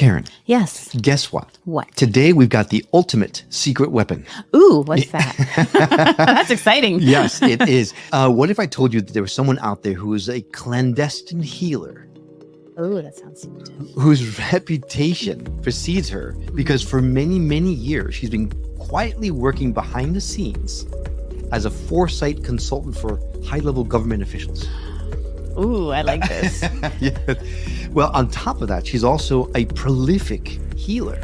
Karen, Yes. guess what? What? Today we've got the ultimate secret weapon. Ooh, what's that? That's exciting. Yes, it is. What if I told you that there was someone out there who is a clandestine healer? Ooh, that sounds secretive. Whose reputation precedes her because for many, many years she's been quietly working behind the scenes as a foresight consultant for high-level government officials. Ooh, I like this. Yeah. Well, on top of that, she's also a prolific healer,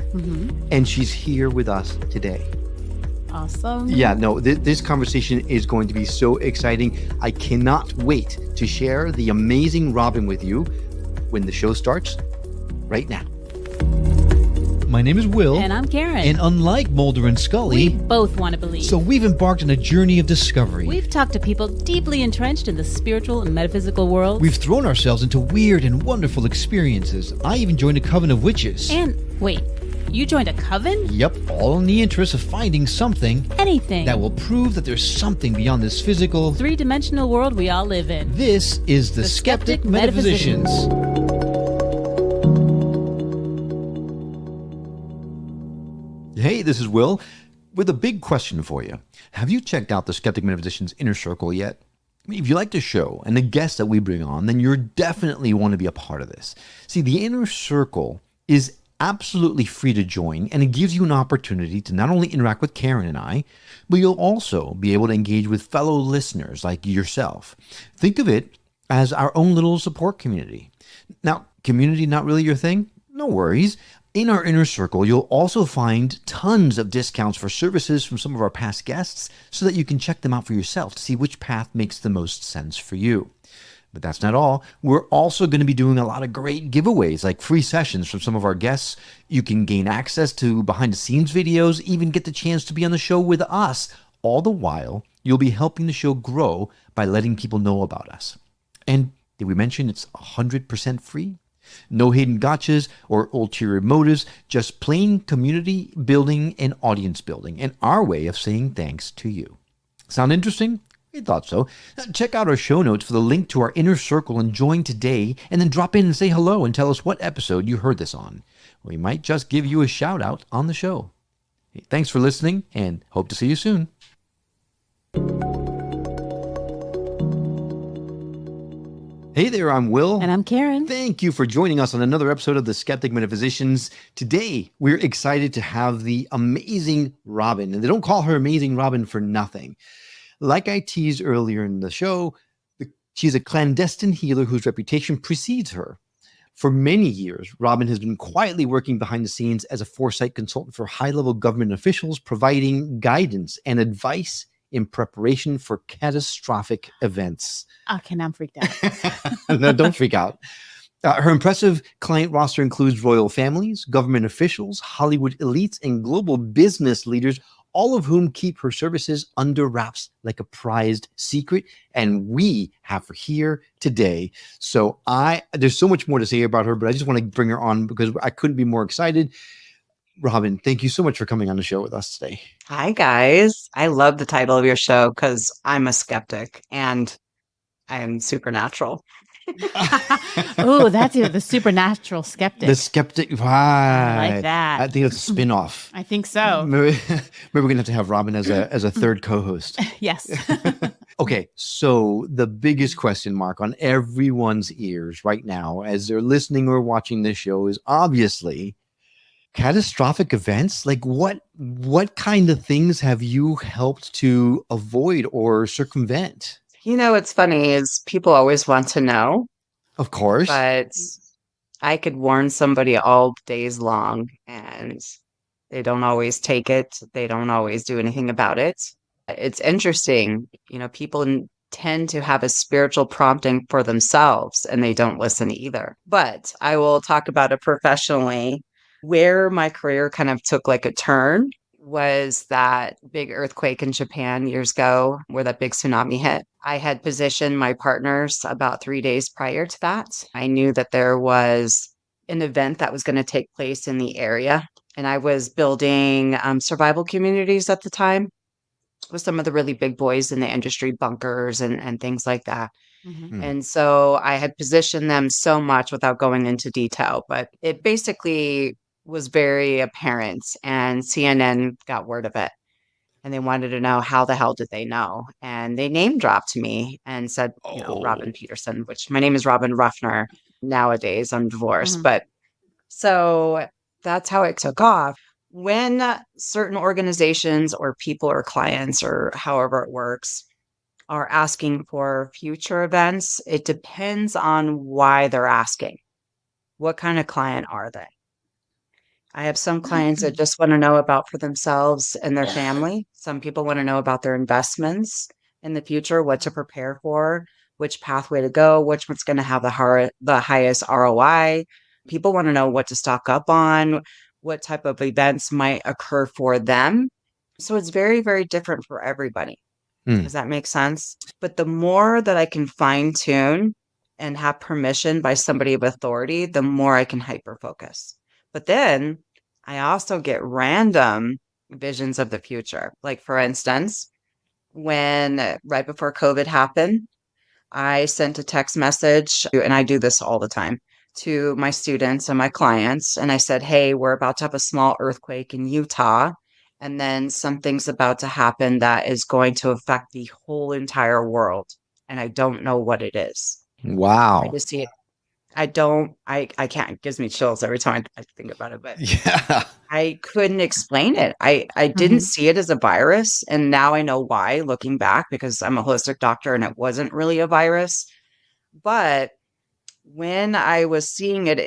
and she's here with us today. Awesome. Yeah, no, this conversation is going to be so exciting. I cannot wait to share the amazing Robin with you when the show starts right now. My name is Will. And I'm Karen. And unlike Mulder and Scully, we both want to believe. so we've embarked on a journey of discovery. We've talked to people deeply entrenched in the spiritual and metaphysical world. We've thrown ourselves into weird and wonderful experiences. I even joined a coven of witches. And wait, you joined a coven? Yep, all in the interest of finding something Anything. that will prove that there's something beyond this physical, three-dimensional world we all live in. This is the Skeptic Metaphysicians. Hey, this is Will with a big question for you. Have you checked out the Skeptic Metaphysicians Inner Circle yet? If you like the show and the guests that we bring on, then you're definitely want to be a part of this. See, the Inner Circle is absolutely free to join, and it gives you an opportunity to not only interact with Karen and I, but you'll also be able to engage with fellow listeners like yourself. Think of it as our own little support community. Now, community not really your thing? No worries. In our Inner Circle, you'll also find tons of discounts for services from some of our past guests so that you can check them out for yourself to see which path makes the most sense for you. But that's not all. We're also going to be doing a lot of great giveaways, like free sessions from some of our guests. You can gain access to behind-the-scenes videos, even get the chance to be on the show with us. All the while, you'll be helping the show grow by letting people know about us. And did we mention it's 100% free? No hidden gotchas or ulterior motives, just plain community building and audience building, and our way of saying thanks to you. Sound interesting? We thought so. Now, check out our show notes for the link to our Inner Circle and join today, and then drop in and say hello and tell us what episode you heard this on. We might just give you a shout out on the show. Hey, thanks for listening, and hope to see you soon. Hey there, I'm Will. And I'm Karen. Thank you for joining us on another episode of the Skeptic Metaphysicians. Today, we're excited to have the amazing Robin. And they don't call her Amazing Robin for nothing. Like I teased earlier in the show, she's a clandestine healer whose reputation precedes her. For many years, Robin has been quietly working behind the scenes as a foresight consultant for high-level government officials, providing guidance and advice in preparation for catastrophic events. Okay, now I'm freaked out. No, don't freak out. Her impressive client roster includes royal families, government officials, Hollywood elites, and global business leaders, all of whom keep her services under wraps like a prized secret. And we have her here today. So there's so much more to say about her, but I just want to bring her on because I couldn't be more excited. Robin, thank you so much for coming on the show with us today. Hi, guys. I love the title of your show because I'm a skeptic and I'm supernatural. Oh, that's it. The supernatural skeptic. The skeptic. Right. I like that. I think it's a spin-off. I think so. Maybe we're going to have Robin as a third co-host. Yes. Okay, so the biggest question mark on everyone's ears right now as they're listening or watching this show is obviously catastrophic events. Like what kind of things have you helped to avoid or circumvent? You know, what's funny is people always want to know. Of course. But I could warn somebody all days long and they don't always take it. They don't always do anything about it. It's interesting. You know, people tend to have a spiritual prompting for themselves and they don't listen either. But I will talk about it professionally. Where my career kind of took like a turn was that big earthquake in Japan years ago where that big tsunami hit. I had positioned my partners about 3 days prior to that. I knew that there was an event that was going to take place in the area, and I was building survival communities at the time. with some of the really big boys in the industry, bunkers and things like that. Mhm. Mm. And so I had positioned them so much without going into detail, but it basically was very apparent, and CNN got word of it. And they wanted to know how the hell did they know? And they name dropped me and said, Robin Oh. Peterson, which my name is Robin Ruffner nowadays. I'm divorced. Mhm. But so that's how it took off. When certain organizations or people or clients or however it works are asking for future events, it depends on why they're asking. What kind of client are they? I have some clients that just want to know about for themselves and their family. Some people want to know about their investments in the future, what to prepare for, which pathway to go, which one's going to have the highest ROI. People want to know what to stock up on, what type of events might occur for them. So it's very, very different for everybody. Mm. Does that make sense? But the more that I can fine tune and have permission by somebody of authority, the more I can hyper focus. But then I also get random visions of the future. Like, for instance, when right before COVID happened, I sent a text message, and I do this all the time, to my students and my clients. And I said, hey, we're about to have a small earthquake in Utah. And then something's about to happen that is going to affect the whole entire world. And I don't know what it is. I Wow. just see it. I can't, it gives me chills every time I think about it, but Yeah. I couldn't explain it. I didn't Mhm. see it as a virus. And now I know why looking back, because I'm a holistic doctor and it wasn't really a virus. But when I was seeing it,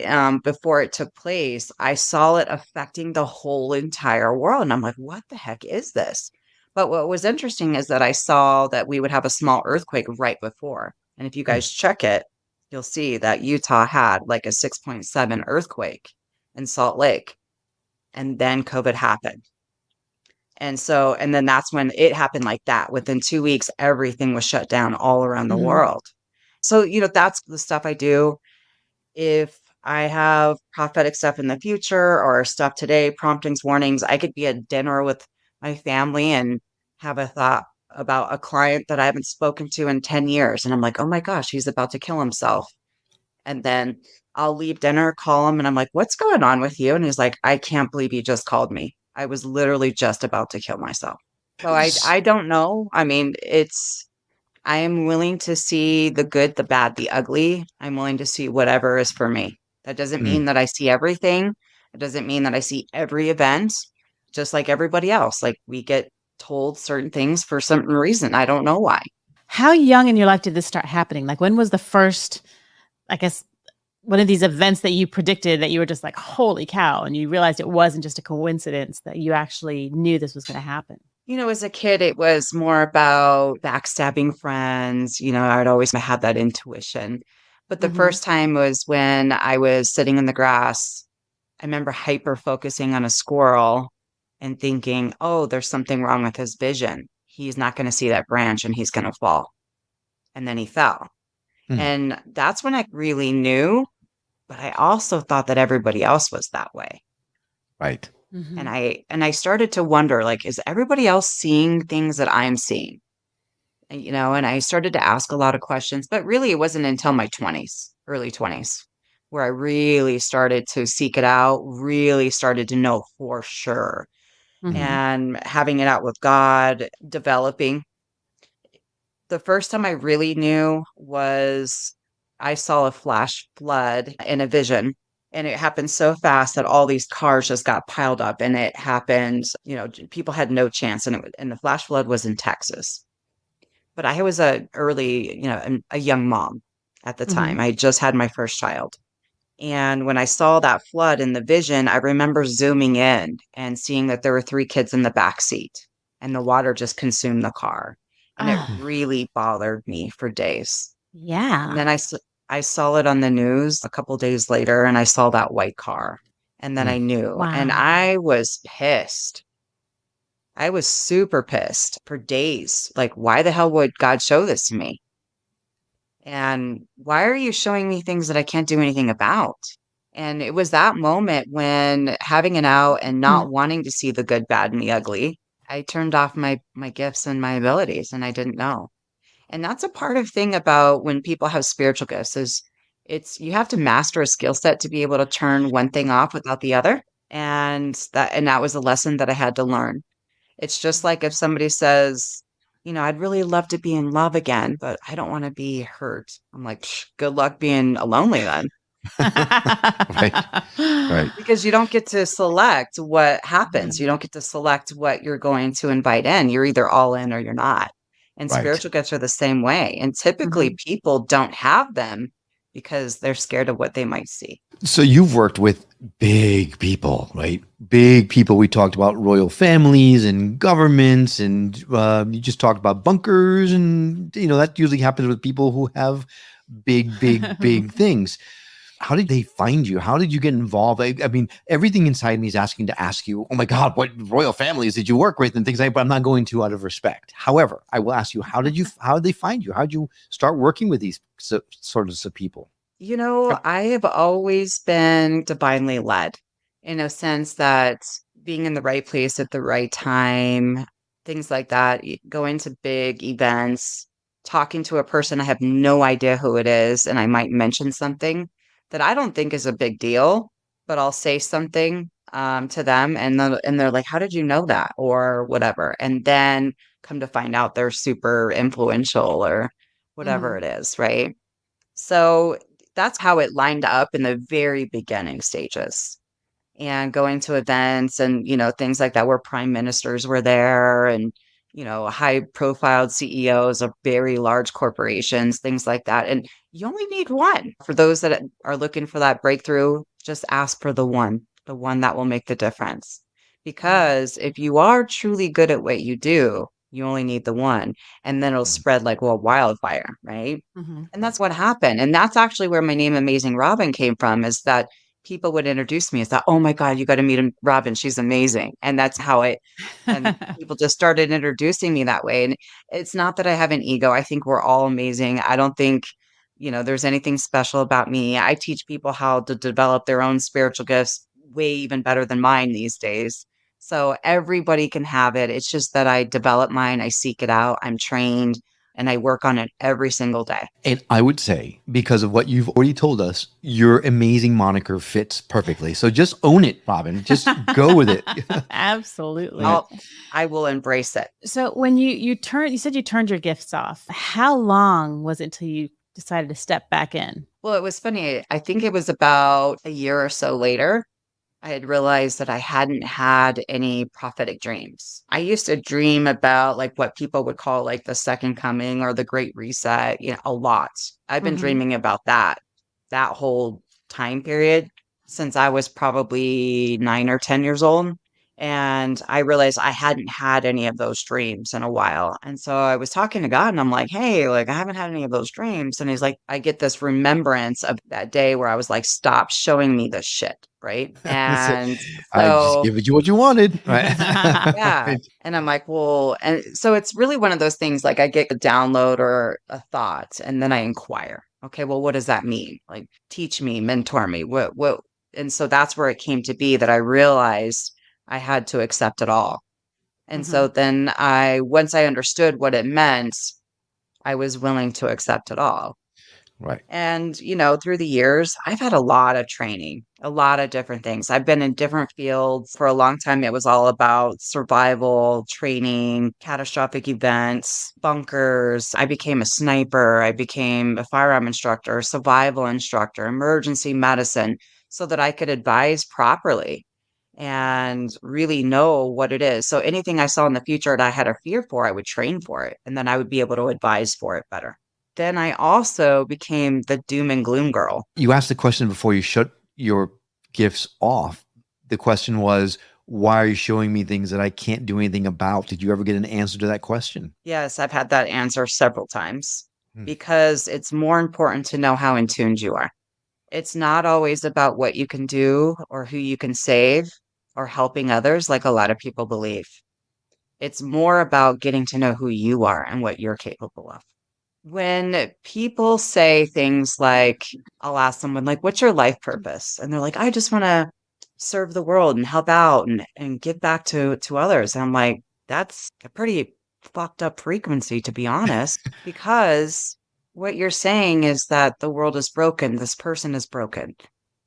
before it took place, I saw it affecting the whole entire world, and I'm like, "What the heck is this?" But what was interesting is that I saw that we would have a small earthquake right before, and if you Mm. guys check it, you'll see that Utah had, like, a 6.7 earthquake in Salt Lake, and then COVID happened. And then that's when it happened like that. Within 2 weeks, everything was shut down all around the Mhm. world. So, that's the stuff I do. If I have prophetic stuff in the future or stuff today, promptings, warnings, I could be at dinner with my family and have a thought about a client that I haven't spoken to in 10 years. And I'm like, oh my gosh, he's about to kill himself. And then I'll leave dinner, call him, and I'm like, what's going on with you? And he's like, I can't believe you just called me. I was literally just about to kill myself. So I don't know. I mean, I am willing to see the good, the bad, the ugly. I'm willing to see whatever is for me. That doesn't Mm. mean that I see everything. It doesn't mean that I see every event, just like everybody else. Like, we get told certain things for some reason. I don't know why. How young in your life did this start happening? Like, when was the first, I guess, one of these events that you predicted that you were just like, holy cow, and you realized it wasn't just a coincidence, that you actually knew this was going to happen? As a kid, it was more about backstabbing friends. I'd always had that intuition. But the Mhm. first time was when I was sitting in the grass. I remember hyper focusing on a squirrel and thinking, oh, there's something wrong with his vision. He's not going to see that branch and he's going to fall. And then he fell. Mm. And that's when I really knew. But I also thought that everybody else was that way. Right. And Mhm. I started to wonder, like, is everybody else seeing things that I'm seeing? And I started to ask a lot of questions, but really it wasn't until my 20s, early 20s, where I really started to seek it out, really started to know for sure. Mhm. And having it out with God, developing. The first time I really knew was I saw a flash flood in a vision. And it happened so fast that all these cars just got piled up, and it happened, people had no chance. And the flash flood was in Texas. But I was a early, a young mom at the time. Mhm. I just had my first child. And when I saw that flood in the vision, I remember zooming in and seeing that there were 3 kids in the back seat, and the water just consumed the car. And it Ah, really bothered me for days. And yeah. then I saw it on the news a couple days later, and I saw that white car. And then Mm. I knew, and Wow. I was pissed. I was super pissed for days. Like, why the hell would God show this to me? And why are you showing me things that I can't do anything about? And it was that moment when having it out and Hmm. not wanting to see the good, bad, and the ugly, I turned off my gifts and my abilities, and I didn't know. And that's a part of thing about when people have spiritual gifts is it's you have to master a skill set to be able to turn one thing off without the other. And that was a lesson that I had to learn. It's just like if somebody says, I'd really love to be in love again, but I don't want to be hurt. I'm like, good luck being lonely then. Right. Right. Because you don't get to select what happens. You don't get to select what you're going to invite in. You're either all in or you're not. And Right. spiritual gifts are the same way. And typically people don't have them because they're scared of what they might see. So you've worked with big people, right? Big people. We talked about royal families and governments, and you just talked about bunkers, and that usually happens with people who have big things. How did they find you? How did you get involved? I mean, everything inside me is asking to ask you, oh my God, what royal families did you work with and things like that, but I'm not going to out of respect. However, I will ask you, how did they find you? How did you start working with these sorts of people? I have always been divinely led in a sense that being in the right place at the right time, things like that, going to big events, talking to a person I have no idea who it is, and I might mention something that I don't think is a big deal, but I'll say something to them, and they're like, "How did you know that?" or whatever, and then come to find out they're super influential or whatever it is, right? So that's how it lined up in the very beginning stages. And going to events and, things like that where prime ministers were there and, high profile CEOs of very large corporations, things like that. And you only need one. For those that are looking for that breakthrough, just ask for the one that will make the difference. Because if you are truly good at what you do, you only need the one, and then it'll spread like wildfire, right? And that's what happened. And that's actually where my name Amazing Robin came from, is that people would introduce me as that, oh my God, you got to meet Robin. She's amazing. And that's how and people just started introducing me that way. And it's not that I have an ego. I think we're all amazing. I don't think, there's anything special about me. I teach people how to develop their own spiritual gifts way even better than mine these days. So everybody can have it. It's just that I develop mine, I seek it out, I'm trained, and I work on it every single day. And I would say, because of what you've already told us, your amazing moniker fits perfectly. So just own it, Robin. Just go with it. Absolutely. I will embrace it. So when you said you turned your gifts off. How long was it till you decided to step back in? Well, it was funny. I think it was about a year or so later. I had realized that I hadn't had any prophetic dreams. I used to dream about like what people would call like the second coming or the great reset, a lot. I've been dreaming about that whole time period since I was probably 9 or 10 years old. And I realized I hadn't had any of those dreams in a while. And so I was talking to God and I'm like, hey, like I haven't had any of those dreams. And he's like, I get this remembrance of that day where I was like, stop showing me this shit. Right. And I just so, give you what you wanted. Right. yeah. And I'm like, well, and so it's really one of those things like I get a download or a thought and then I inquire. Okay, well, what does that mean? Like, teach me, mentor me. What? And so that's where it came to be that I realized I had to accept it all. And so then once I understood what it meant, I was willing to accept it all. Right. And, through the years, I've had a lot of training, a lot of different things. I've been in different fields. For a long time, it was all about survival, training, catastrophic events, bunkers. I became a sniper. I became a firearm instructor, survival instructor, emergency medicine, so that I could advise properly and really know what it is. So anything I saw in the future that I had a fear for, I would train for it, and then I would be able to advise for it better. Then I also became the doom and gloom girl. You asked the question before you shut your gifts off. The question was, why are you showing me things that I can't do anything about? Did you ever get an answer to that question? Yes, I've had that answer several times because it's more important to know how in tuned you are. It's not always about what you can do or who you can save or helping others like a lot of people believe. It's more about getting to know who you are and what you're capable of. When people say things like, I'll ask someone, like, what's your life purpose? And they're like, I just want to serve the world and help out and give back to others. And I'm like, That's a pretty fucked up frequency, to be honest, because what you're saying is that the world is broken. This person is broken.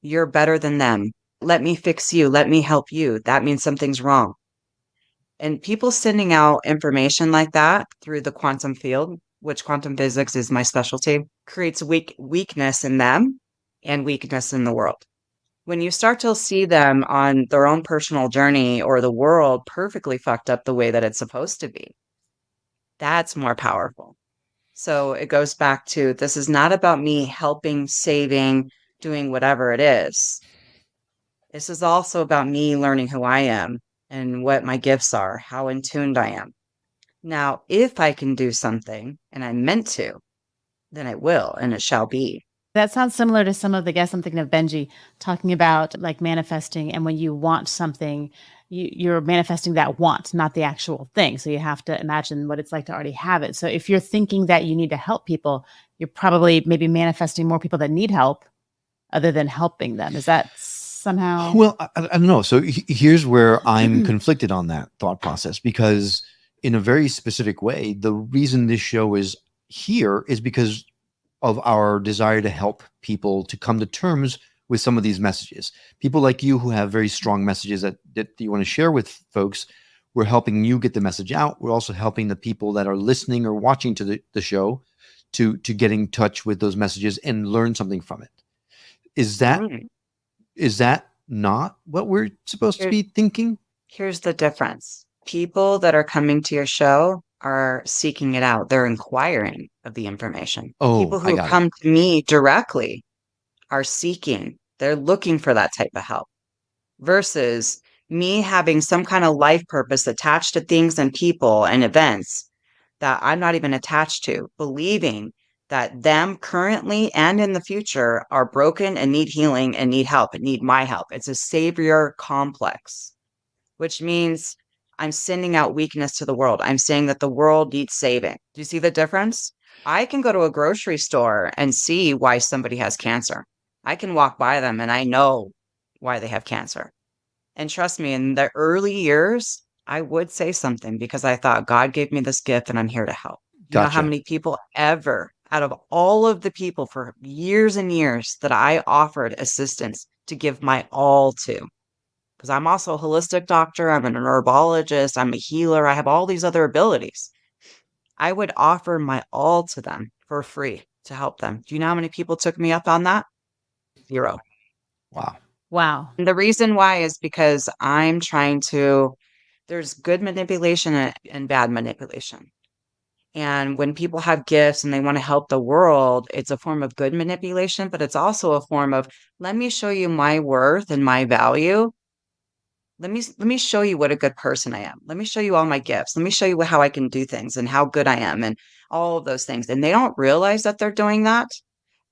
You're better than them. Let me fix you. Let me help you. That means something's wrong. And people sending out information like that through the quantum field, which quantum physics is my specialty, creates weakness in them and weakness in the world. When you start to see them on their own personal journey or the world perfectly fucked up the way that it's supposed to be, that's more powerful. So it goes back to, this is not about me helping, saving, doing whatever it is. This is also about me learning who I am and what my gifts are, how in tuned I am. Now, if I can do something and I'm meant to, then it will and it shall be. That sounds similar to some of the guests. I'm thinking of Benji talking about like manifesting. And when you want something, you're manifesting that want, not the actual thing. So you have to imagine what it's like to already have it. So if you're thinking that you need to help people, you're probably maybe manifesting more people that need help other than helping them. Is that somehow? Well, I don't know. So here's where I'm conflicted on that thought process, because in a very specific way, the reason this show is here is because of our desire to help people to come to terms with some of these messages. People like you who have very strong messages that you want to share with folks, we're helping you get the message out. We're also helping the people that are listening or watching to the show to get in touch with those messages and learn something from it. Is that not what we're supposed to be thinking? Here's the difference. People that are coming to your show are seeking it out. They're inquiring of the information. Oh, people who come to me directly are seeking. They're looking for that type of help versus me having some kind of life purpose attached to things and people and events that I'm not even attached to, believing that them currently and in the future are broken and need healing and need help and need my help. It's a savior complex, which means I'm sending out weakness to the world. I'm saying that the world needs saving. Do you see the difference? I can go to a grocery store and see why somebody has cancer. I can walk by them and I know why they have cancer. And trust me, in the early years, I would say something because I thought God gave me this gift and I'm here to help. You know how many people ever, out of all of the people for years and years that I offered assistance to give my all to? Because I'm also a holistic doctor, I'm an herbologist, I'm a healer, I have all these other abilities. I would offer my all to them for free to help them. Do you know how many people took me up on that? 0. Wow. And the reason why is because I'm trying to, there's good manipulation and bad manipulation. And when people have gifts and they want to help the world, it's a form of good manipulation, but it's also a form of, let me show you my worth and my value. Let me show you what a good person I am. Let me show you all my gifts. Let me show you how I can do things and how good I am and all of those things. And they don't realize that they're doing that,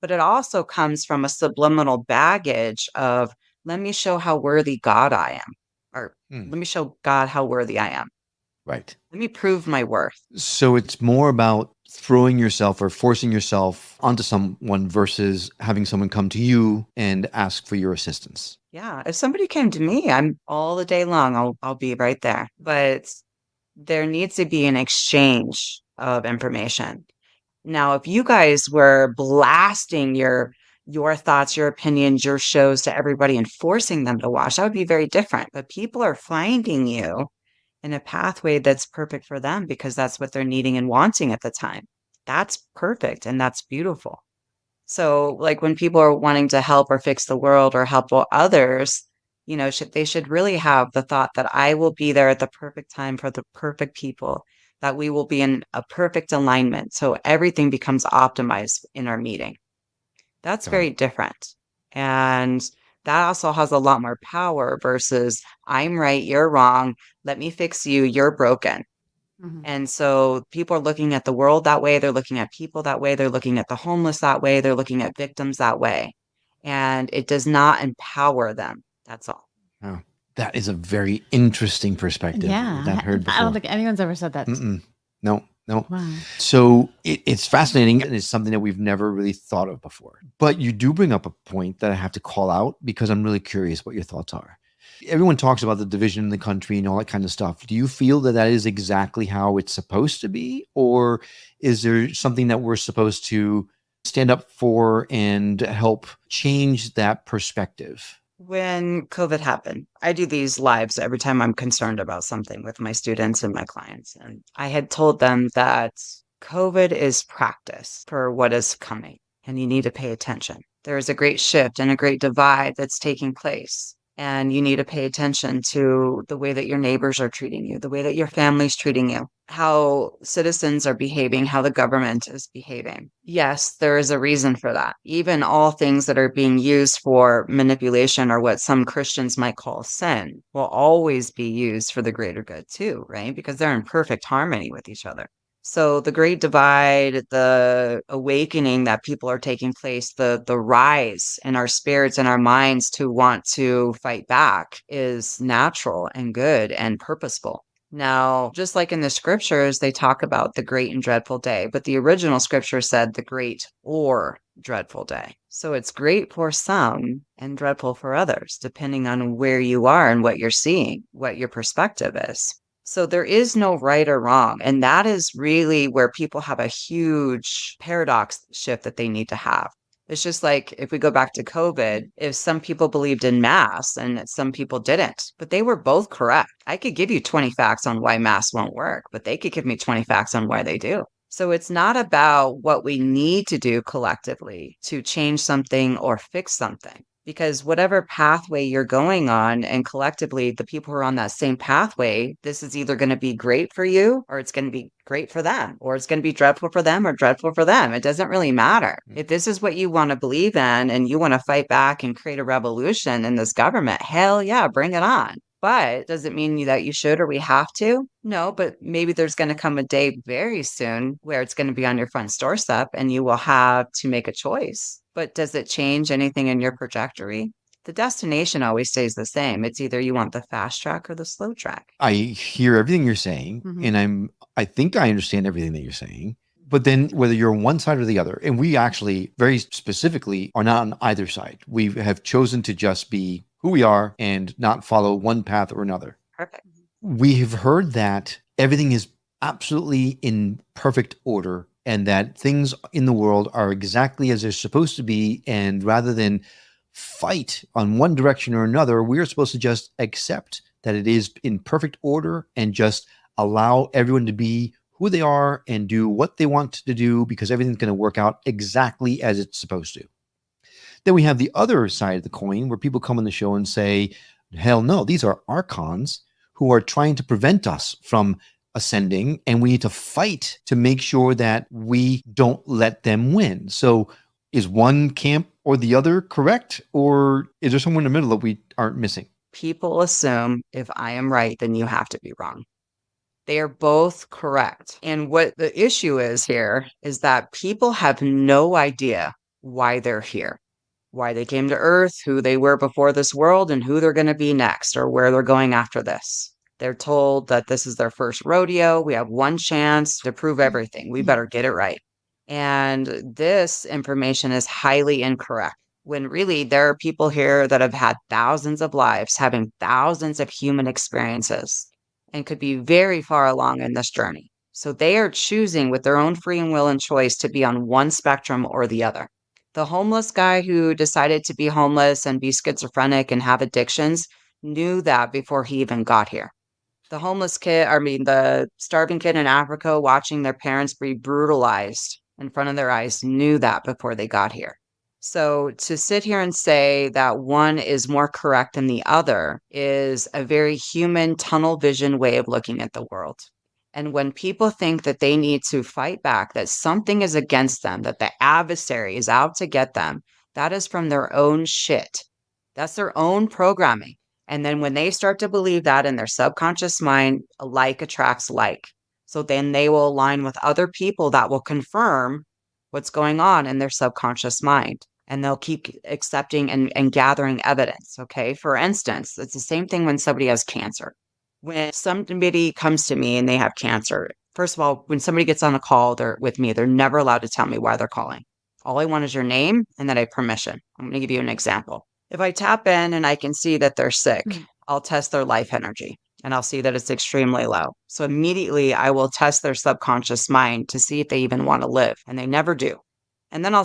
but it also comes from a subliminal baggage of, let me show how worthy God I am, or let me show God how worthy I am. Right. Let me prove my worth. So it's more about throwing yourself or forcing yourself onto someone versus having someone come to you and ask for your assistance. Yeah. If somebody came to me, I'm all the day long, I'll be right there. But there needs to be an exchange of information. Now, if you guys were blasting your thoughts, your opinions, your shows to everybody and forcing them to watch, that would be very different. But people are finding you in a pathway that's perfect for them because that's what they're needing and wanting at the time. That's perfect and that's beautiful. So, like when people are wanting to help or fix the world or help others, they should really have the thought that I will be there at the perfect time for the perfect people, that we will be in a perfect alignment. So everything becomes optimized in our meeting. That's very different. And that also has a lot more power versus I'm right, you're wrong. Let me fix you. You're broken. And so people are looking at the world that way. They're looking at people that way. They're looking at the homeless that way. They're looking at victims that way. And it does not empower them. That's all. Oh, that is a very interesting perspective. Yeah. I've heard before. I don't think anyone's ever said that. No. Wow. So it's fascinating and it's something that we've never really thought of before. But you do bring up a point that I have to call out because I'm really curious what your thoughts are. Everyone talks about the division in the country and all that kind of stuff. Do you feel that that is exactly how it's supposed to be? Or is there something that we're supposed to stand up for and help change that perspective? When COVID happened, I do these lives every time I'm concerned about something with my students and my clients. And I had told them that COVID is practice for what is coming, and you need to pay attention. There is a great shift and a great divide that's taking place. And you need to pay attention to the way that your neighbors are treating you, the way that your family's treating you, how citizens are behaving, how the government is behaving. Yes, there is a reason for that. Even all things that are being used for manipulation or what some Christians might call sin will always be used for the greater good too, right? Because they're in perfect harmony with each other. So the great divide, the awakening that people are taking place, the rise in our spirits and our minds to want to fight back is natural and good and purposeful. Now, just like in the scriptures, they talk about the great and dreadful day, but the original scripture said the great or dreadful day. So it's great for some and dreadful for others, depending on where you are and what you're seeing, what your perspective is. So there is no right or wrong. And that is really where people have a huge paradox shift that they need to have. It's just like if we go back to COVID, if some people believed in masks and some people didn't, but they were both correct. I could give you 20 facts on why masks won't work, but they could give me 20 facts on why they do. So it's not about what we need to do collectively to change something or fix something. Because whatever pathway you're going on, and collectively, the people who are on that same pathway, this is either going to be great for you or it's going to be great for them, or it's going to be dreadful for them or dreadful for them. It doesn't really matter. If this is what you want to believe in and you want to fight back and create a revolution in this government, hell yeah, bring it on. But does it mean that you should or we have to? No, but maybe there's going to come a day very soon where it's going to be on your front doorstep and you will have to make a choice. But does it change anything in your trajectory? The destination always stays the same. It's either you want the fast track or the slow track. I hear everything you're saying, and I think I understand everything that you're saying. But then whether you're on one side or the other, and we actually very specifically are not on either side. We have chosen to just be who we are and not follow one path or another. Perfect. We have heard that everything is absolutely in perfect order and that things in the world are exactly as they're supposed to be. And rather than fight on one direction or another, we're supposed to just accept that it is in perfect order and just allow everyone to be who they are and do what they want to do because everything's going to work out exactly as it's supposed to. Then we have the other side of the coin where people come on the show and say, hell no, these are archons who are trying to prevent us from ascending, and we need to fight to make sure that we don't let them win. So is one camp or the other correct? Or is there somewhere in the middle that we aren't missing? People assume if I am right, then you have to be wrong. They are both correct. And what the issue is here is that people have no idea why they're here, why they came to Earth, who they were before this world, and who they're going to be next or where they're going after this. They're told that this is their first rodeo. We have one chance to prove everything. We better get it right. And this information is highly incorrect when really there are people here that have had thousands of lives, having thousands of human experiences, and could be very far along in this journey. So they are choosing with their own free will and choice to be on one spectrum or the other. The homeless guy who decided to be homeless and be schizophrenic and have addictions knew that before he even got here. The starving kid in Africa watching their parents be brutalized in front of their eyes knew that before they got here. So to sit here and say that one is more correct than the other is a very human tunnel vision way of looking at the world. And when people think that they need to fight back, that something is against them, that the adversary is out to get them, that is from their own shit. That's their own programming. And then when they start to believe that in their subconscious mind, like attracts like. So then they will align with other people that will confirm what's going on in their subconscious mind. And they'll keep accepting and gathering evidence. Okay. For instance, it's the same thing when somebody has cancer. When somebody comes to me and they have cancer, first of all, when somebody gets on a call with me, they're never allowed to tell me why they're calling. All I want is your name and that I have permission. I'm going to give you an example. If I tap in and I can see that they're sick, I'll test their life energy and I'll see that it's extremely low. So immediately I will test their subconscious mind to see if they even want to live, and they never do. And then I'll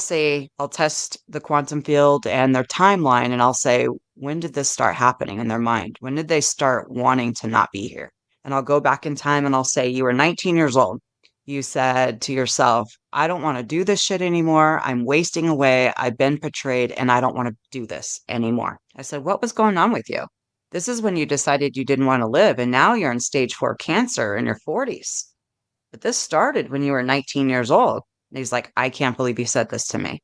test the quantum field and their timeline, and I'll say, when did this start happening in their mind? When did they start wanting to not be here? And I'll go back in time and I'll say, you were 19 years old. You said to yourself, I don't want to do this shit anymore. I'm wasting away. I've been betrayed and I don't want to do this anymore. I said, what was going on with you? This is when you decided you didn't want to live. And now you're in stage 4 cancer in your 40s. But this started when you were 19 years old. And he's like, I can't believe you said this to me.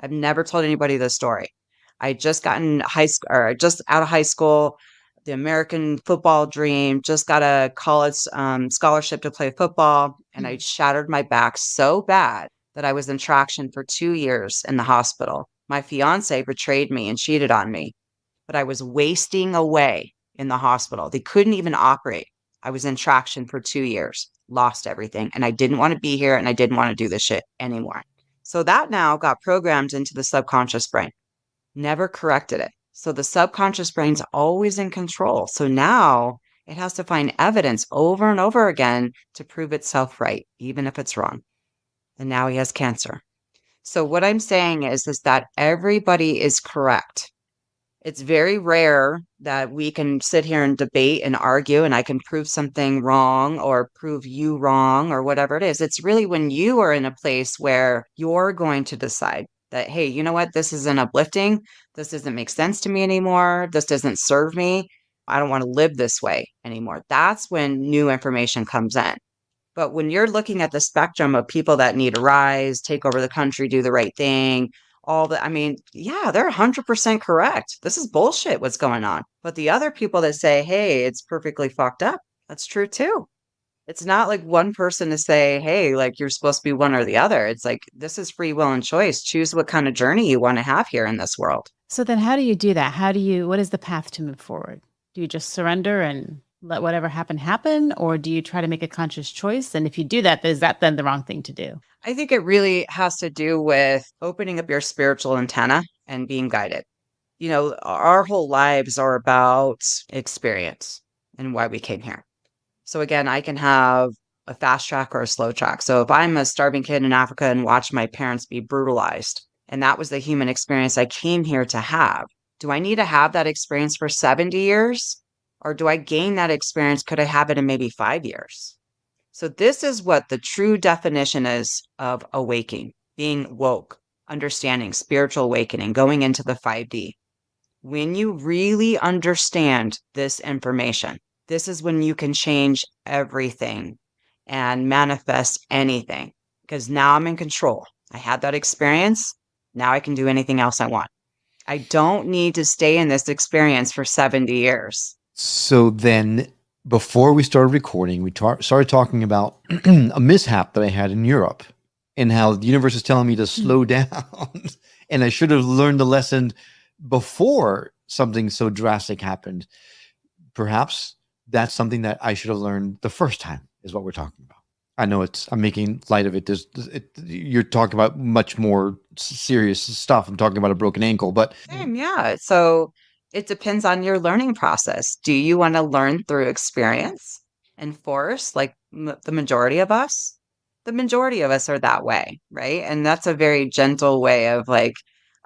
I've never told anybody this story. I just gotten just out of high school, the American football dream, just got a college scholarship to play football. And I shattered my back so bad that I was in traction for 2 years in the hospital. My fiance betrayed me and cheated on me, but I was wasting away in the hospital. They couldn't even operate. I was in traction for 2 years, lost everything. And I didn't want to be here and I didn't want to do this shit anymore. So that now got programmed into the subconscious brain, never corrected it. So the subconscious brain's always in control. So now it has to find evidence over and over again to prove itself right, even if it's wrong. And now he has cancer. So what I'm saying is that everybody is correct. It's very rare that we can sit here and debate and argue and I can prove something wrong or prove you wrong or whatever it is. It's really when you are in a place where you're going to decide that, hey, you know what? This isn't uplifting. This doesn't make sense to me anymore. This doesn't serve me. I don't want to live this way anymore. That's when new information comes in. But when you're looking at the spectrum of people that need to rise, take over the country, do the right thing, yeah, they're 100% correct. This is bullshit what's going on. But the other people that say, hey, it's perfectly fucked up, that's true too. It's not like one person to say, hey, like you're supposed to be one or the other. It's like, this is free will and choice. Choose what kind of journey you want to have here in this world. So then how do you do that? What is the path to move forward? Do you just surrender and let whatever happen? Or do you try to make a conscious choice? And if you do that, is that then the wrong thing to do? I think it really has to do with opening up your spiritual antenna and being guided. You know, our whole lives are about experience and why we came here. So again, I can have a fast track or a slow track. So if I'm a starving kid in Africa and watch my parents be brutalized, and that was the human experience I came here to have, do I need to have that experience for 70 years? Or do I gain that experience? Could I have it in maybe 5 years? So this is what the true definition is of awaking, being woke, understanding, spiritual awakening, going into the 5D. When you really understand this information, this is when you can change everything and manifest anything. Because now I'm in control. I had that experience. Now I can do anything else I want. I don't need to stay in this experience for 70 years. So then, before we started recording, we started talking about a mishap that I had in Europe and how the universe is telling me to slow down. And I should have learned the lesson before something so drastic happened. Perhaps that's something that I should have learned the first time, is what we're talking about. I know I'm making light of it. You're talking about much more serious stuff. I'm talking about a broken ankle, but Same, yeah. So it depends on your learning process. Do you want to learn through experience and force, like the majority of us? The majority of us are that way, right? And that's a very gentle way of like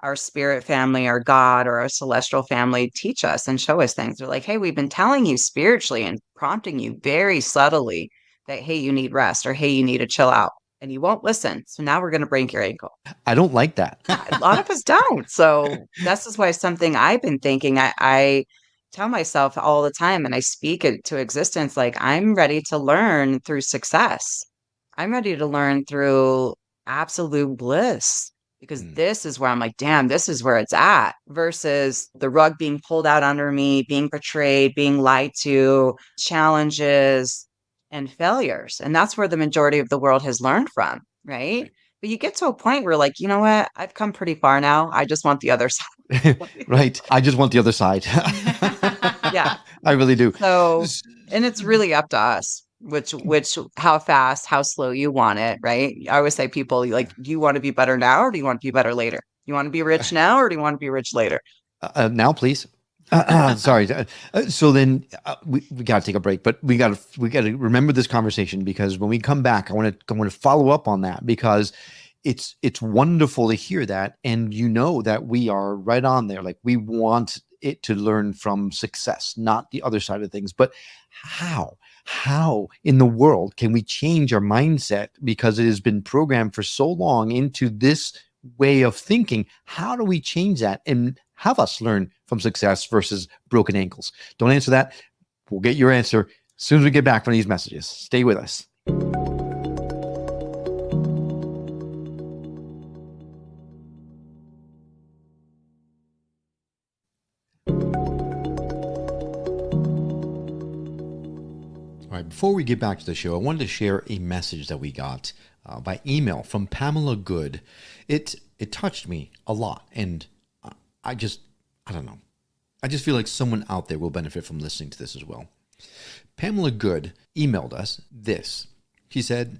our spirit family or God or our celestial family teach us and show us things. They're like, hey, we've been telling you spiritually and prompting you very subtly that, hey, you need rest or hey, you need to chill out. And you won't listen. So now we're going to break your ankle. I don't like that. A lot of us don't. So this is why something I've been thinking, I tell myself all the time and I speak it to existence, like I'm ready to learn through success. I'm ready to learn through absolute bliss because this is where I'm like, damn, this is where it's at versus the rug being pulled out under me, being betrayed, being lied to, challenges and failures. And that's where the majority of the world has learned from, right? But you get to a point where like, you know what? I've come pretty far now. I just want the other side. Right. I just want the other side. Yeah. I really do. So, and it's really up to us, how fast, how slow you want it, right? I always say people like, do you want to be better now or do you want to be better later? You want to be rich now or do you want to be rich later? Now, please. Sorry. So then we got to take a break, but we got to remember this conversation, because when we come back, I want to follow up on that, because it's wonderful to hear that, and that we are right on there. Like, we want it to learn from success, not the other side of things. But how in the world can we change our mindset, because it has been programmed for so long into this way of thinking? How do we change that and have us learn from success versus broken ankles? Don't answer that. We'll get your answer as soon as we get back from these messages. Stay with us. All right, before we get back to the show, I wanted to share a message that we got by email from Pamela Good. It touched me a lot, and I don't know. I just feel like someone out there will benefit from listening to this as well. Pamela Good emailed us this. She said,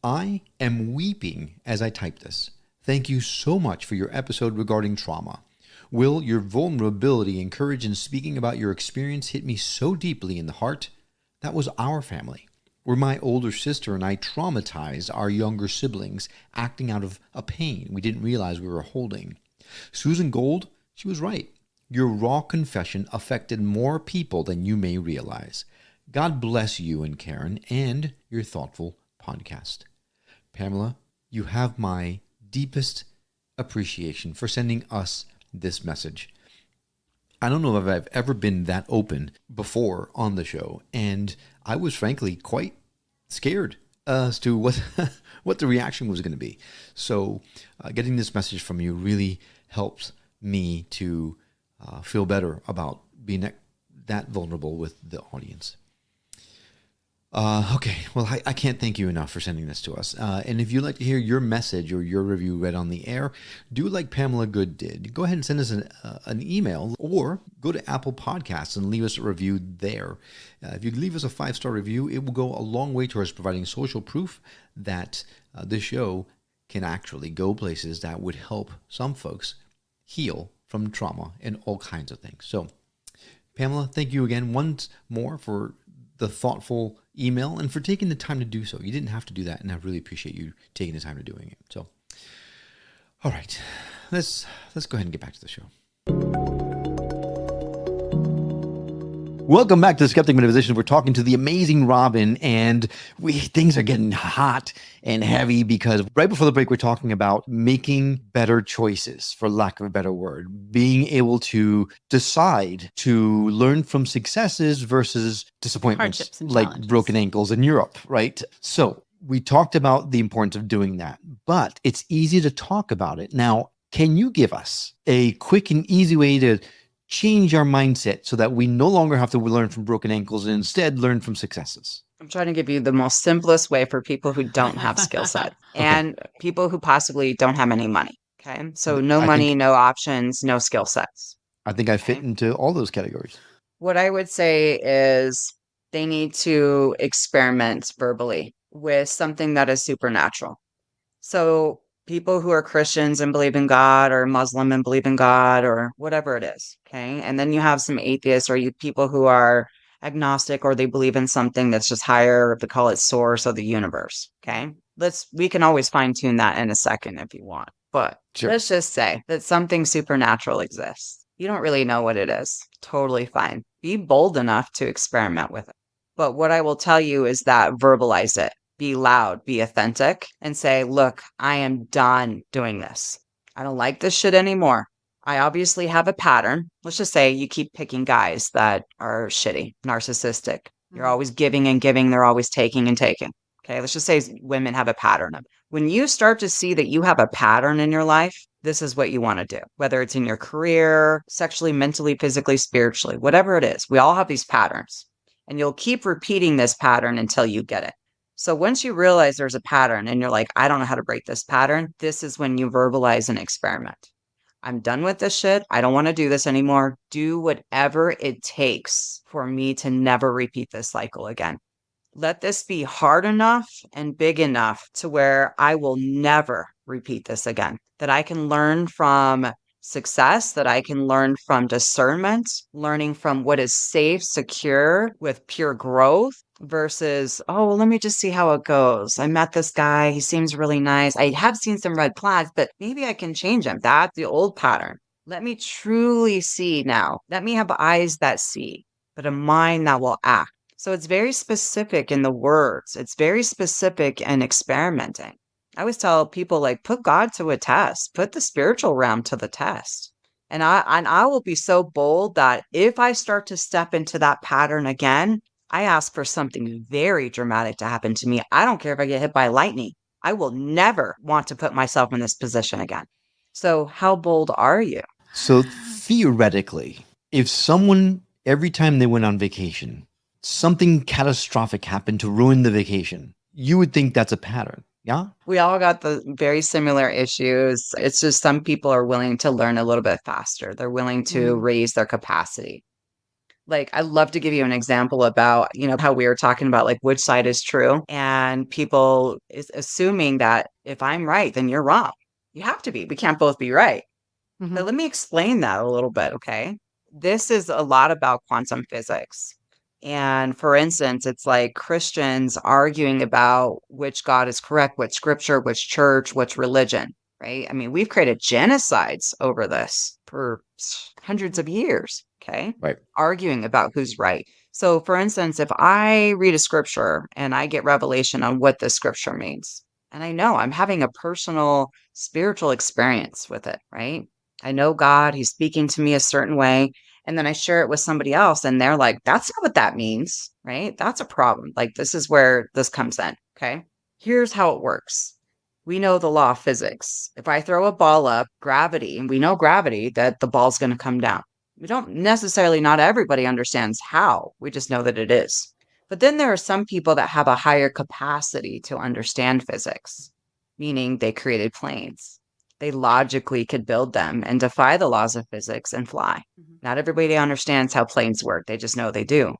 "I am weeping as I type this. Thank you so much for your episode regarding trauma. Will, your vulnerability and courage in speaking about your experience hit me so deeply in the heart. That was our family, where my older sister and I traumatized our younger siblings, acting out of a pain we didn't realize we were holding. Susan Gold, she was right. Your raw confession affected more people than you may realize. God bless you and Karen and your thoughtful podcast." Pamela, you have my deepest appreciation for sending us this message. I don't know if I've ever been that open before on the show, and I was frankly quite scared as to what the reaction was going to be. So getting this message from you really helps me to feel better about being that vulnerable with the audience. Okay, well, I can't thank you enough for sending this to us. And if you'd like to hear your message or your review read on the air, do like Pamela Good did. Go ahead and send us an email, or go to Apple Podcasts and leave us a review there. If you leave us a 5-star review, it will go a long way towards providing social proof that this show can actually go places that would help some folks heal from trauma and all kinds of things. So, Pamela, thank you again once more for the thoughtful email and for taking the time to do so. You didn't have to do that, and I really appreciate you taking the time to doing it. So, all right, let's go ahead and get back to the show. Welcome back to the Skeptic Metaphysician. We're talking to the amazing Robin, and things are getting hot and heavy, because right before the break, we're talking about making better choices, for lack of a better word, being able to decide to learn from successes versus disappointments, Hardships and like challenges. broken ankles in Europe, right? So we talked about the importance of doing that, but it's easy to talk about it. Now, can you give us a quick and easy way to change our mindset so that we no longer have to learn from broken ankles and instead learn from successes? I'm trying to give you the most simplest way for people who don't have skill set and people who possibly don't have any money. Okay. So no money, no options, no skill sets. I think I fit into all those categories. What I would say is they need to experiment verbally with something that is supernatural. So people who are Christians and believe in God, or Muslim and believe in God, or whatever it is. Okay. And then you have some atheists, or people who are agnostic, or they believe in something that's just higher, they call it source or the universe. Okay. We can always fine tune that in a second if you want, but Sure. Let's just say that something supernatural exists. You don't really know what it is. Totally fine. Be bold enough to experiment with it. But what I will tell you is that verbalize it. Be loud, be authentic, and say, look, I am done doing this. I don't like this shit anymore. I obviously have a pattern. Let's just say you keep picking guys that are shitty, narcissistic. You're always giving and giving. They're always taking and taking. Okay, let's just say women have a pattern of. When you start to see that you have a pattern in your life, this is what you want to do, whether it's in your career, sexually, mentally, physically, spiritually, whatever it is. We all have these patterns, and you'll keep repeating this pattern until you get it. So once you realize there's a pattern and you're like, I don't know how to break this pattern, this is when you verbalize and experiment. I'm done with this shit. I don't want to do this anymore. Do whatever it takes for me to never repeat this cycle again. Let this be hard enough and big enough to where I will never repeat this again, that I can learn from success, that I can learn from discernment, learning from what is safe, secure with pure growth versus, oh, well, let me just see how it goes. I met this guy. He seems really nice. I have seen some red flags, but maybe I can change him. That's the old pattern. Let me truly see now. Let me have eyes that see, but a mind that will act. So it's very specific in the words. It's very specific in experimenting. I always tell people, like, put God to a test, put the spiritual realm to the test. And I will be so bold that if I start to step into that pattern again, I ask for something very dramatic to happen to me. I don't care if I get hit by lightning. I will never want to put myself in this position again. So how bold are you? So theoretically, if someone, every time they went on vacation, something catastrophic happened to ruin the vacation, you would think that's a pattern. Yeah. We all got the very similar issues. It's just some people are willing to learn a little bit faster. They're willing to raise their capacity. Like, I love to give you an example about, how we were talking about like which side is true, and people is assuming that if I'm right, then you're wrong. You have to be. We can't both be right. But let me explain that a little bit, okay? This is a lot about quantum physics. And for instance, it's like Christians arguing about which God is correct, which scripture, which church, which religion, right? I mean, we've created genocides over this for hundreds of years, okay? Right. Arguing about who's right. So for instance, if I read a scripture and I get revelation on what this scripture means, and I know I'm having a personal spiritual experience with it, right? I know God, he's speaking to me a certain way. And then I share it with somebody else and they're like, that's not what that means, right? That's a problem. Like, this is where this comes in, okay? Here's how it works. We know the law of physics. If I throw a ball up, gravity, and we know gravity, that the ball's going to come down. We don't necessarily, not everybody understands how. We just know that it is. But then there are some people that have a higher capacity to understand physics, meaning they created planes. They logically could build them and defy the laws of physics and fly. Not everybody understands how planes work. They just know they do.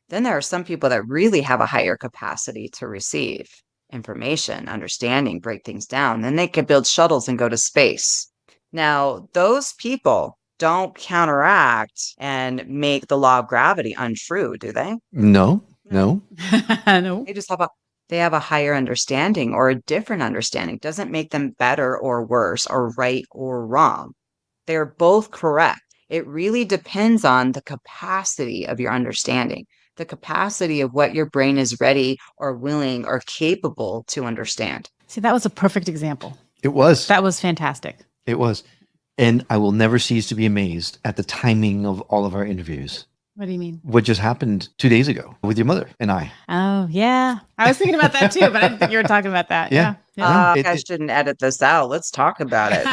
Then there are some people that really have a higher capacity to receive information, understanding, break things down. Then they could build shuttles and go to space. Now, those people don't counteract and make the law of gravity untrue, do they? No. No. They just have a higher understanding or a different understanding. Doesn't make them better or worse or right or wrong. They're both correct. It really depends on the capacity of your understanding, the capacity of what your brain is ready or willing or capable to understand. See, that was a perfect example. It was. That was fantastic. It was. And I will never cease to be amazed at the timing of all of our interviews. What do you mean? What just happened 2 days ago with your mother and I. Oh, yeah. I was thinking about that too, but I didn't think you were talking about that. Yeah. I shouldn't edit this out. Let's talk about it.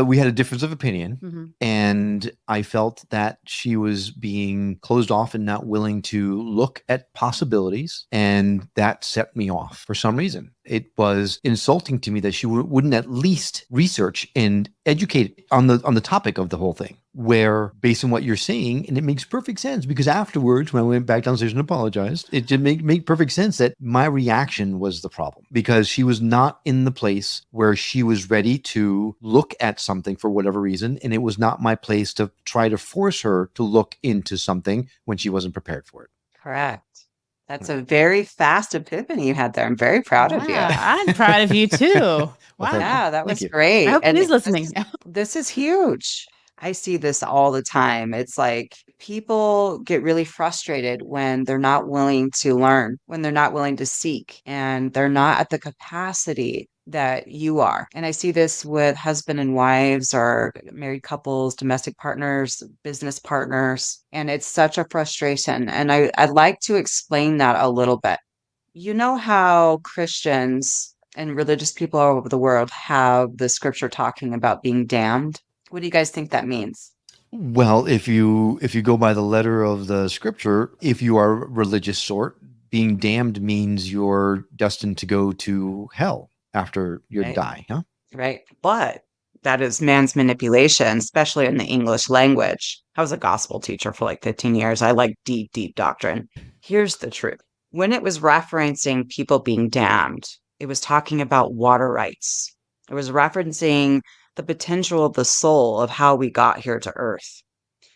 We had a difference of opinion, and I felt that she was being closed off and not willing to look at possibilities, and that set me off for some reason. It was insulting to me that she wouldn't at least research and educate on the topic of the whole thing, where based on what you're saying, and it makes perfect sense, because afterwards, when I went back downstairs and apologized, it did make perfect sense that my reaction was the problem, because she was not in the place where she was ready to look at something for whatever reason, and it was not my place to try to force her to look into something when she wasn't prepared for it. Correct. That's a very fast epiphany you had there. I'm very proud of you. I'm proud of you too. Wow. Yeah, that was great. I hope And he's listening. This is huge. I see this all the time. It's like people get really frustrated when they're not willing to learn, when they're not willing to seek, and they're not at the capacity that you are. And I see this with husband and wives or married couples, domestic partners, business partners, and it's such a frustration. And I'd like to explain that a little bit. You know how Christians and religious people all over the world have the scripture talking about being damned? What do you guys think that means? Well, if you go by the letter of the scripture, if you are a religious sort, being damned means you're destined to go to hell after you die, huh? Right. But that is man's manipulation, especially in the English language. I was a gospel teacher for like 15 years. I like deep, deep doctrine. Here's the truth. When it was referencing people being damned, it was talking about water rights. It was referencing the potential of the soul of how we got here to earth.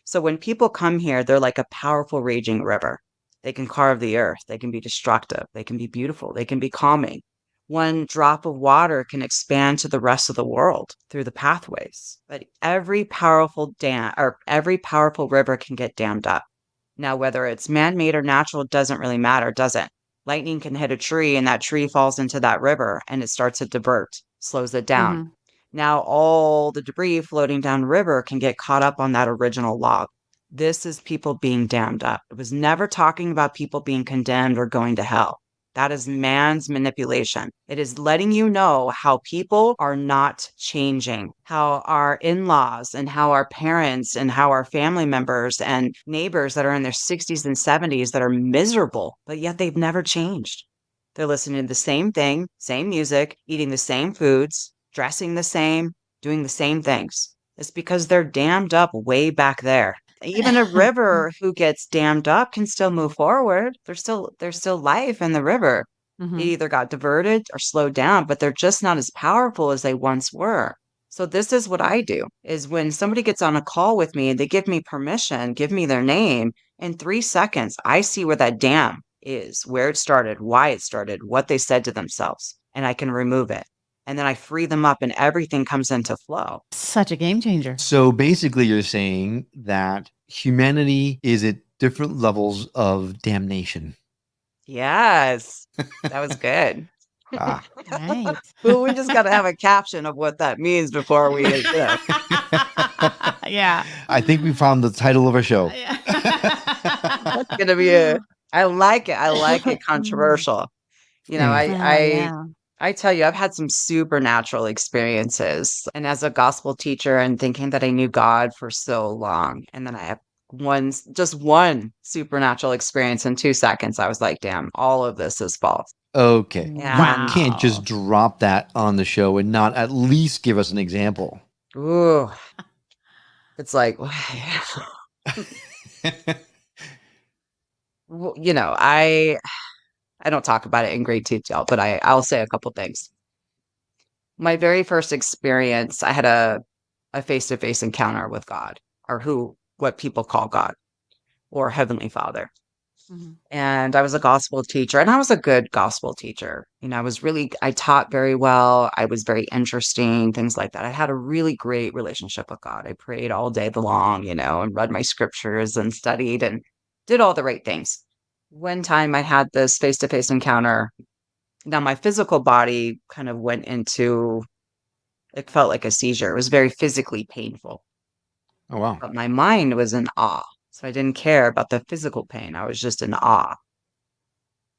So when people come here, they're like a powerful raging river. They can carve the earth. They can be destructive. They can be beautiful. They can be calming. One drop of water can expand to the rest of the world through the pathways. But every powerful dam or every powerful river can get dammed up. Now, whether it's man-made or natural doesn't really matter, does it? Lightning can hit a tree and that tree falls into that river and it starts to divert, slows it down. Mhm. Now all the debris floating down river can get caught up on that original log. This is people being dammed up. It was never talking about people being condemned or going to hell. That is man's manipulation. It is letting you know how people are not changing, how our in-laws and how our parents and how our family members and neighbors that are in their 60s and 70s that are miserable, but yet they've never changed. They're listening to the same thing, same music, eating the same foods, dressing the same, doing the same things. It's because they're dammed up way back there. Even a river who gets dammed up can still move forward. There's still life in the river. It Mhm. either got diverted or slowed down, but they're just not as powerful as they once were. So this is what I do is when somebody gets on a call with me and they give me permission, give me their name, in 3 seconds, I see where that dam is, where it started, why it started, what they said to themselves, and I can remove it. And then I free them up and everything comes into flow. Such a game changer. So basically, you're saying that humanity is at different levels of damnation. Yes, that was good. Ah. Right. Well, we just got to have a caption of what that means before we, Yeah. I think we found the title of our show. That's gonna be I like it. I like it controversial. You know, I tell you, I've had some supernatural experiences. And as a gospel teacher and thinking that I knew God for so long, and then I have just one supernatural experience in 2 seconds, I was like, damn, all of this is false. Okay. Wow. You can't just drop that on the show and not at least give us an example. Ooh. It's like, well, you know, I don't talk about it in great detail, but I'll say a couple things. My very first experience, I had a face-to-face encounter with God, or what people call God, or Heavenly Father. Mhm. And I was a gospel teacher, and I was a good gospel teacher. You know, I taught very well. I was very interesting, things like that. I had a really great relationship with God. I prayed all day long, you know, and read my scriptures and studied and did all the right things. One time I had this face-to-face encounter. Now my physical body kind of went into, it felt like a seizure. It was very physically painful, Oh, wow. but my mind was in awe. So I didn't care about the physical pain. I was just in awe.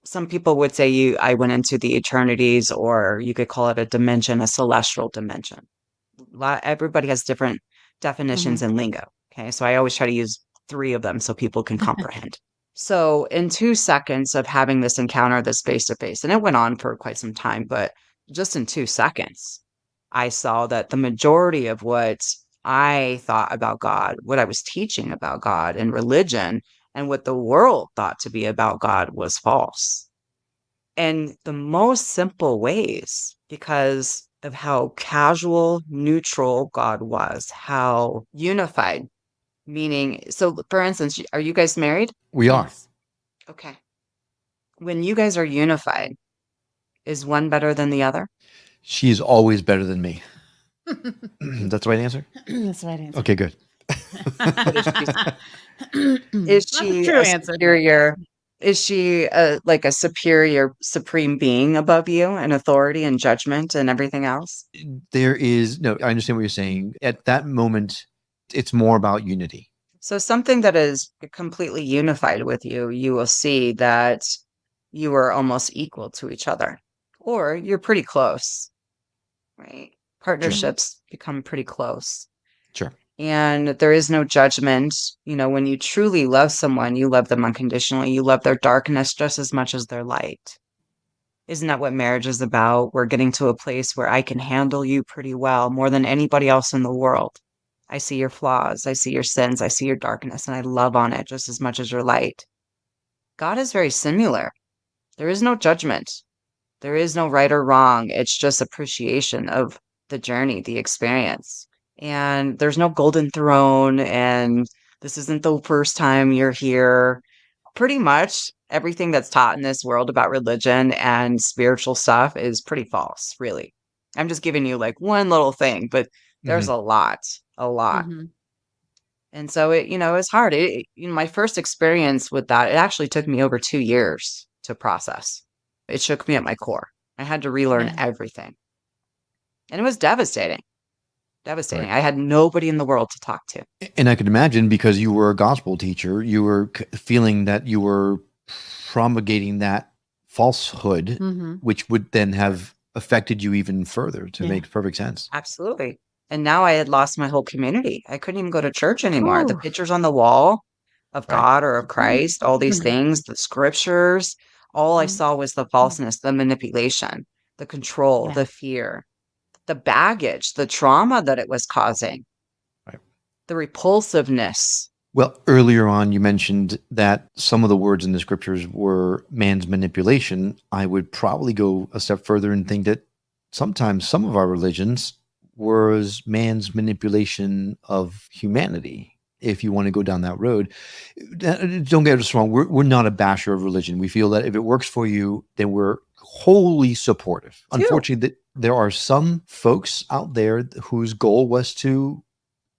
Some people would say I went into the eternities, or you could call it a dimension, a celestial dimension. Everybody has different definitions in lingo. Okay. So I always try to use 3 of them so people can comprehend. So in 2 seconds of having this encounter, this face to face, and it went on for quite some time, but just in 2 seconds, I saw that the majority of what I thought about God, what I was teaching about God and religion, and what the world thought to be about God was false. And the most simple ways, because of how casual, neutral God was, how unified, meaning, so for instance, are you guys married? We are. Yes. Okay. When you guys are unified, is one better than the other? She is always better than me. That's the right answer? That's the right answer. Okay, good. Is That's a she true a answer. superior? Is she like a superior, supreme being above you in authority and judgment and everything else? There is, no, I understand what you're saying. At that moment, it's more about unity. So something that is completely unified with you, you will see that you are almost equal to each other, or you're pretty close, right? Partnerships become pretty close. Sure. And there is no judgment. You know, when you truly love someone, you love them unconditionally. You love their darkness just as much as their light. Isn't that what marriage is about? We're getting to a place where I can handle you pretty well, more than anybody else in the world. I see your flaws, I see your sins, I see your darkness, and I love on it just as much as your light. God is very similar. There is no judgment. There is no right or wrong. It's just appreciation of the journey, the experience. And there's no golden throne, and this isn't the first time you're here. Pretty much everything that's taught in this world about religion and spiritual stuff is pretty false, really. I'm just giving you like one little thing, but there's Mhm. a lot. Mhm. And so it's hard. My first experience with that, it actually took me over 2 years to process. It shook me at my core. I had to relearn Yeah. everything. And it was devastating. Devastating. Right. I had nobody in the world to talk to. And I could imagine, because you were a gospel teacher, you were feeling that you were promulgating that falsehood, Mhm. which would then have affected you even further, to Yeah. make perfect sense. Absolutely. And now I had lost my whole community. I couldn't even go to church anymore. The Ooh. pictures on the wall of Right. God or of Christ, all these Mhm. things, the scriptures, all I Mhm. saw was the falseness, the manipulation, the control, Yeah. the fear, the baggage, the trauma that it was causing, Right. the repulsiveness. Well, earlier on, you mentioned that some of the words in the scriptures were man's manipulation. I would probably go a step further and think that sometimes some of our religions was man's manipulation of humanity. If you want to go down that road, don't get us wrong. We're not a basher of religion. We feel that if it works for you, then we're wholly supportive. Too. Unfortunately, there are some folks out there whose goal was to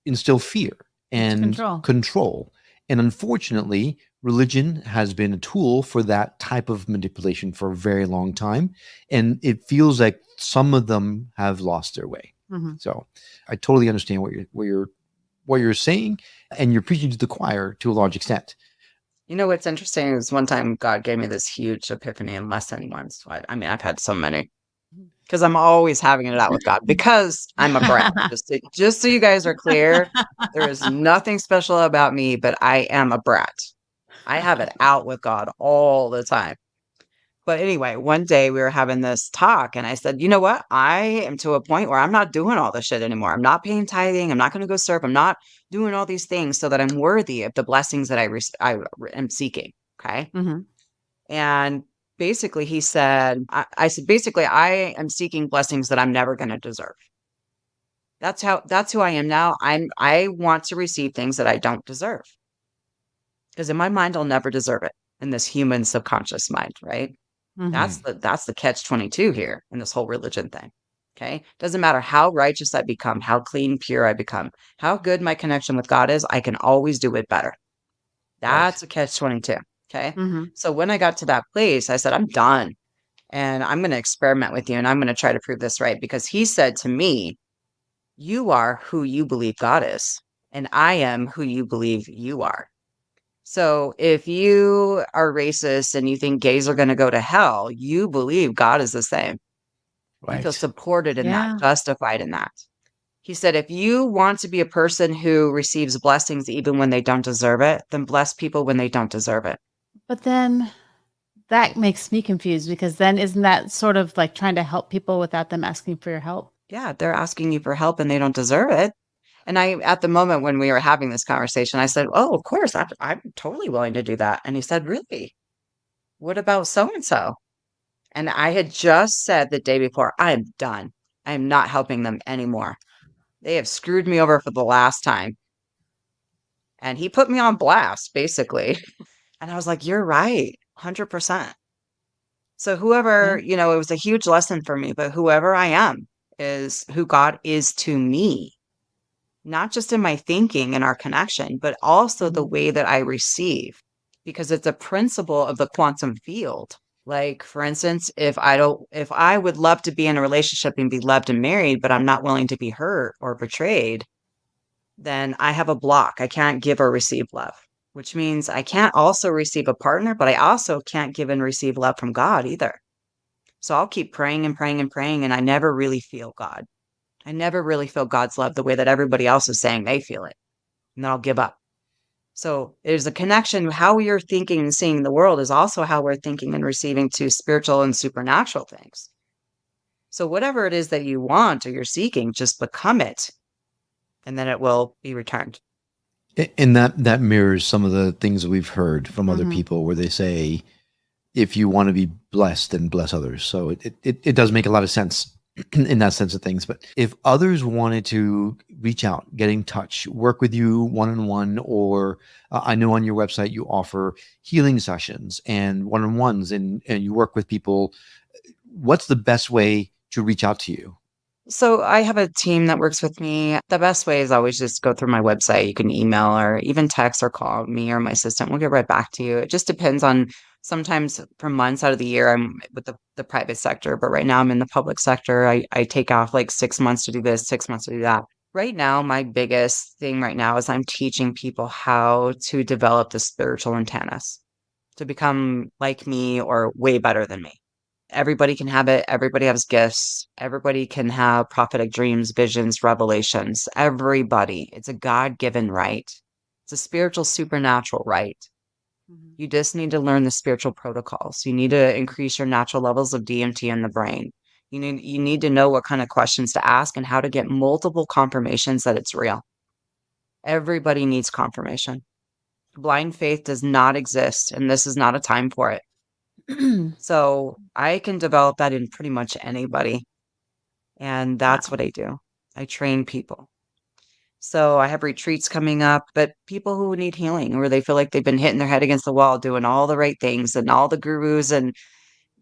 instill fear and control. And unfortunately, religion has been a tool for that type of manipulation for a very long time. And it feels like some of them have lost their way. Mhm. So I totally understand what you're saying, and you're preaching to the choir to a large extent. You know what's interesting is one time God gave me this huge epiphany and lesson once. I mean, I've had so many. Because I'm always having it out with God because I'm a brat. Just so you guys are clear, there is nothing special about me, but I am a brat. I have it out with God all the time. But anyway, one day we were having this talk and I said, you know what? I am to a point where I'm not doing all this shit anymore. I'm not paying tithing. I'm not going to go serve. I'm not doing all these things so that I'm worthy of the blessings that I am seeking. Okay. Mhm. And basically he said, I said, basically, I am seeking blessings that I'm never going to deserve. That's who I am now. I want to receive things that I don't deserve. Because in my mind, I'll never deserve it in this human subconscious mind, right? Mhm. That's the catch-22 here in this whole religion thing. Okay. Doesn't matter how righteous I become, how clean, pure I become, how good my connection with God is, I can always do it better. That's a catch-22. Okay. Mhm. So when I got to that place, I said, I'm done. And I'm going to experiment with you and I'm going to try to prove this right. Because he said to me, you are who you believe God is, and I am who you believe you are. So if you are racist and you think gays are going to go to hell, you believe God is the same. You feel Right. supported in that, Yeah. justified in that. He said, if you want to be a person who receives blessings even when they don't deserve it, then bless people when they don't deserve it. But then that makes me confused, because then isn't that sort of like trying to help people without them asking for your help? Yeah, they're asking you for help and they don't deserve it. And at the moment when we were having this conversation, I said, oh, of course, I'm totally willing to do that. And he said, really? What about so-and-so? And I had just said the day before, I am done. I am not helping them anymore. They have screwed me over for the last time. And he put me on blast, basically. And I was like, you're right, 100%. So whoever, Yeah. it was a huge lesson for me, but whoever I am is who God is to me, not just in my thinking and our connection, but also the Mhm. way that I receive, because it's a principle of the quantum field. Like, for instance, if I would love to be in a relationship and be loved and married, but I'm not willing to be hurt or betrayed, then I have a block. I can't give or receive love, which means I can't also receive a partner, but I also can't give and receive love from God either. So I'll keep praying and praying and praying, and I never really feel God. I never really feel God's love the way that everybody else is saying they feel it. And then I'll give up. So there's a connection. How you're thinking and seeing the world is also how we're thinking and receiving to spiritual and supernatural things. So whatever it is that you want or you're seeking, just become it, and then it will be returned. And that mirrors some of the things that we've heard from other Mhm. people, where they say, if you want to be blessed, then bless others. So it does make a lot of sense. in that sense of things. But if others wanted to reach out, get in touch, work with you one-on-one, or I know on your website you offer healing sessions and one-on-ones, and you work with people, what's the best way to reach out to you? So I have a team that works with me. The best way is always just go through my website. You can email or even text or call me or my assistant. We'll get right back to you. It just depends on, sometimes for months out of the year, I'm with the private sector, but right now I'm in the public sector. I take off like 6 months to do this, 6 months to do that. Right now, my biggest thing right now is I'm teaching people how to develop the spiritual antennas to become like me or way better than me. Everybody can have it. Everybody has gifts. Everybody can have prophetic dreams, visions, revelations. Everybody. It's a God-given right. It's a spiritual, supernatural right. You just need to learn the spiritual protocols. You need to increase your natural levels of DMT in the brain. You need to know what kind of questions to ask and how to get multiple confirmations that it's real. Everybody needs confirmation. Blind faith does not exist, and this is not a time for it. So I can develop that in pretty much anybody. And that's what I do. I train people. So I have retreats coming up, but people who need healing, where they feel like they've been hitting their head against the wall, doing all the right things, and all the gurus and,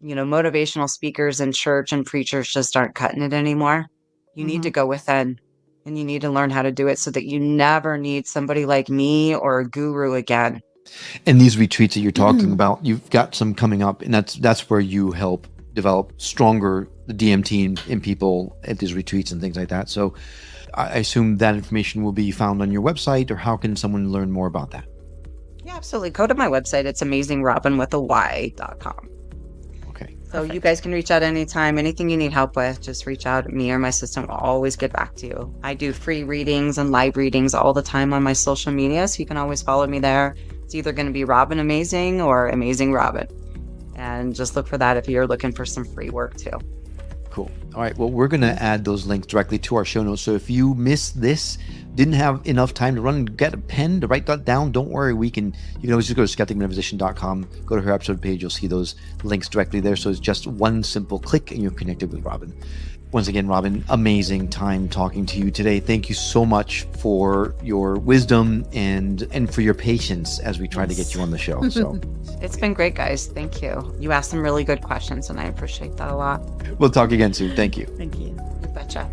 motivational speakers and church and preachers just aren't cutting it anymore. You need to go within, and you need to learn how to do it so that you never need somebody like me or a guru again. And these retreats that you're talking about, you've got some coming up, and that's where you help develop stronger DMT in people at these retreats and things like that. So I assume that information will be found on your website, or how can someone learn more about that? Yeah, absolutely. Go to my website. It's amazingrobinwithay.com. Okay. So perfect. You guys can reach out anytime. Anything you need help with, just reach out. Me or my assistant will always get back to you. I do free readings and live readings all the time on my social media, so you can always follow me there. It's either going to be Robin Amazing or Amazing Robin. And just look for that if you're looking for some free work too. Cool. All right. Well, we're going to add those links directly to our show notes. So if you missed this, didn't have enough time to run and get a pen to write that down, don't worry. You can always just go to skepticmetaphysician.com, go to her episode page. You'll see those links directly there. So it's just one simple click and you're connected with Robin. Once again, Robin, amazing time talking to you today. Thank you so much for your wisdom and for your patience as we try to get you on the show. So it's been great, guys. Thank you. You asked some really good questions, and I appreciate that a lot. We'll talk again soon. Thank you. Thank you. You betcha.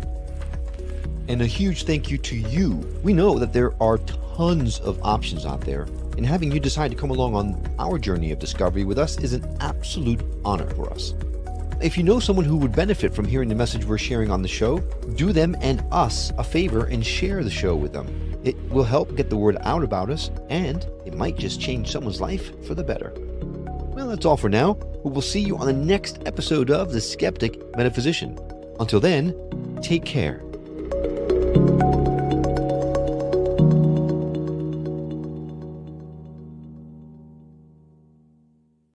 And a huge thank you to you. We know that there are tons of options out there, and having you decide to come along on our journey of discovery with us is an absolute honor for us. If you know someone who would benefit from hearing the message we're sharing on the show, do them and us a favor and share the show with them. It will help get the word out about us, and it might just change someone's life for the better. Well, that's all for now, but we'll see you on the next episode of The Skeptic Metaphysician. Until then, take care.